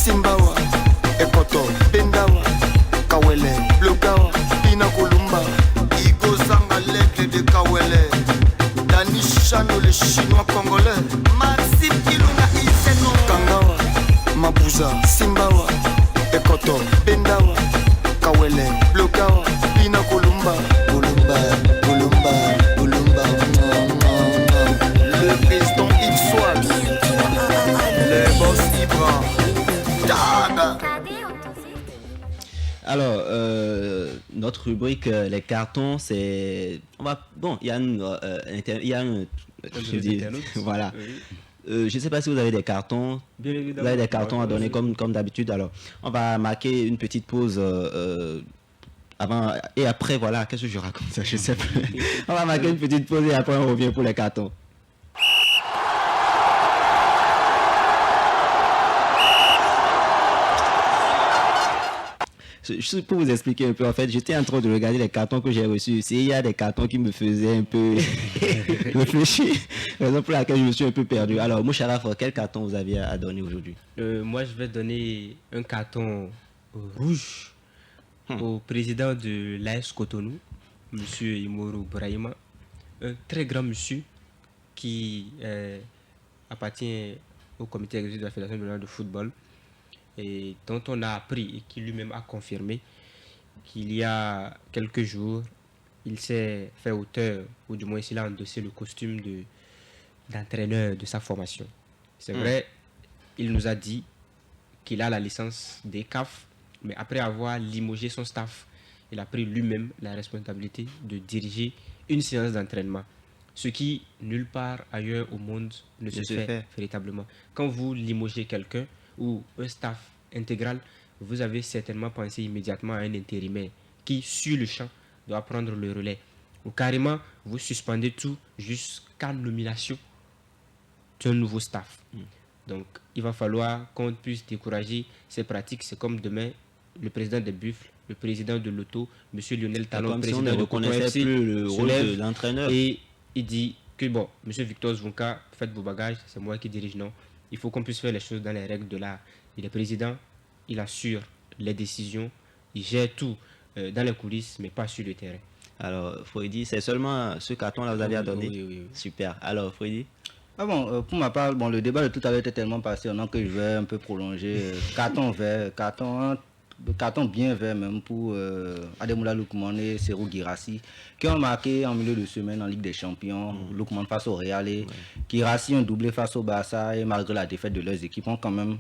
Simbawa, Ekoto, Bendawa, Kawele, Blogawa, Pina Kolumba, Igo Zanga, l'aigle de Kawele, Dani Chano, le chinois congolais, Maxime Kilunga, Iseno, Kangawa, Mabuza, Simbawa, Ekoto, Bendawa, Kawele, Blogawa, Pina Kolumba, Kolumba, Kolumba, Kolumba, le président Ipswag, le boss Ibra. Alors, notre rubrique les cartons, c'est il y a voilà. Je ne sais pas si vous avez des cartons. Bien évidemment. Vous avez des cartons à donner comme d'habitude. Alors, on va marquer une petite pause avant et après. Voilà, qu'est-ce que je raconte ça? Je sais pas. On va marquer une petite pause et après on revient pour les cartons. Juste pour vous expliquer un peu, en fait, j'étais en train de regarder les cartons que j'ai reçus. Il y a des cartons qui me faisaient un peu réfléchir, raison pour laquelle je me suis un peu perdu. Alors, Moucharaf, quel carton vous aviez à donner aujourd'hui? Moi, je vais donner un carton rouge au président de l'AS Cotonou, M. Imoru Brahima, un très grand monsieur qui appartient au comité exécutif de la Fédération béninoise de football, et dont on a appris et qui lui-même a confirmé qu'il y a quelques jours, il s'est fait auteur, ou du moins il a endossé le costume d'entraîneur de sa formation. C'est vrai, il nous a dit qu'il a la licence des CAF, mais après avoir limogé son staff, il a pris lui-même la responsabilité de diriger une séance d'entraînement. Ce qui, nulle part ailleurs au monde, ne se fait véritablement. Quand vous limogez quelqu'un, ou un staff intégral, vous avez certainement pensé immédiatement à un intérimaire qui, sur le champ, doit prendre le relais. Ou carrément, vous suspendez tout jusqu'à nomination d'un nouveau staff. Donc, il va falloir qu'on puisse décourager ces pratiques. C'est comme demain, le président des Buffles, le président de l'Auto, M. Lionel Talon, président de reconnaissait plus le rôle de l'entraîneur. Et il dit que, bon, M. Victor Zvonka, faites vos bagages, c'est moi qui dirige, non. Il faut qu'on puisse faire les choses dans les règles de l'art. Il est président, il assure les décisions, il gère tout dans les coulisses, mais pas sur le terrain. Alors, Freddy, c'est seulement ce carton-là que vous avez à donner? Oui. Super. Alors, Freddy? Pour ma part, le débat de tout à l'heure était tellement passionnant que je vais un peu prolonger. Carton vert, carton bien vert même pour Ademoula Lookman et Serou Girassi, qui ont marqué en milieu de semaine en Ligue des Champions. Lookman face au Real et Girassi ont doublé face au Barça, et malgré la défaite de leurs équipes ont quand même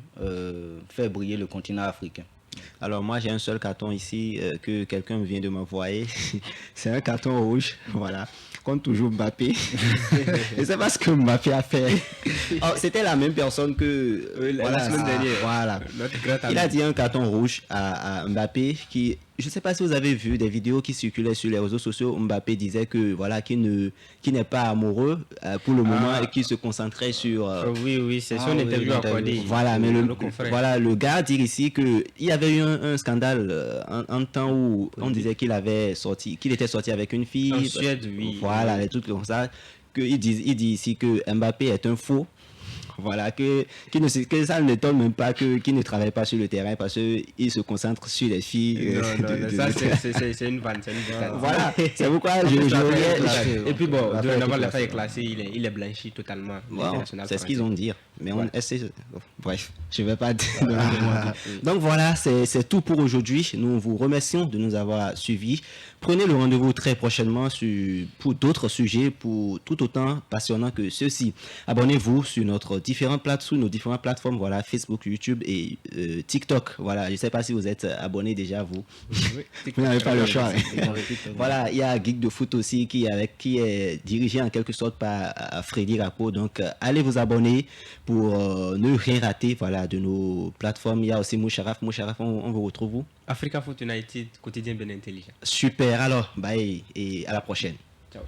fait briller le continent africain. Alors moi j'ai un seul carton ici que quelqu'un vient de m'envoyer. C'est un carton rouge, voilà. Comme toujours Mbappé. Et c'est parce que Mbappé a fait. Oh, c'était la même personne que la semaine dernière. Voilà. Il a dit un carton rouge à Mbappé qui. Je ne sais pas si vous avez vu des vidéos qui circulaient sur les réseaux sociaux. Mbappé disait que voilà qu'il n'est pas amoureux pour le moment et qu'il se concentrait sur. Oui, c'est son interview accordée. Voilà, mais le gars dit ici que il y avait eu un scandale un temps où on disait qu'il était sorti avec une fille. En Suède, oui. Voilà, les trucs comme ça. Il dit ici que Mbappé est un faux. Voilà, que ça ne l'étonne même pas qu'il ne travaille pas sur le terrain parce qu'il se concentre sur les filles. Ça c'est une vanne. Voilà, c'est pourquoi je et puis bon, dorénavant l'affaire est classée, il est blanchi totalement. Bon, c'est ce qu'ils ont dit. Mais bref, je ne vais pas dire. Donc voilà, c'est tout pour aujourd'hui. Nous vous remercions de nous avoir suivis. Prenez le rendez-vous très prochainement pour d'autres sujets, pour tout autant passionnants que ceux-ci. Abonnez-vous sur nos différentes plateformes, voilà, Facebook, YouTube et TikTok. Voilà, je ne sais pas si vous êtes abonné déjà, vous. Vous n'avez pas le choix. Voilà, il y a Geek de Foot aussi qui est dirigé en quelque sorte par Freddy Rapo. Donc, allez vous abonner pour ne rien rater, voilà, de nos plateformes. Il y a aussi Moucharaf. Moucharaf, on vous retrouve où? Africa Foot United, quotidien bien intelligent. Super, alors, bye et à la prochaine. Ciao.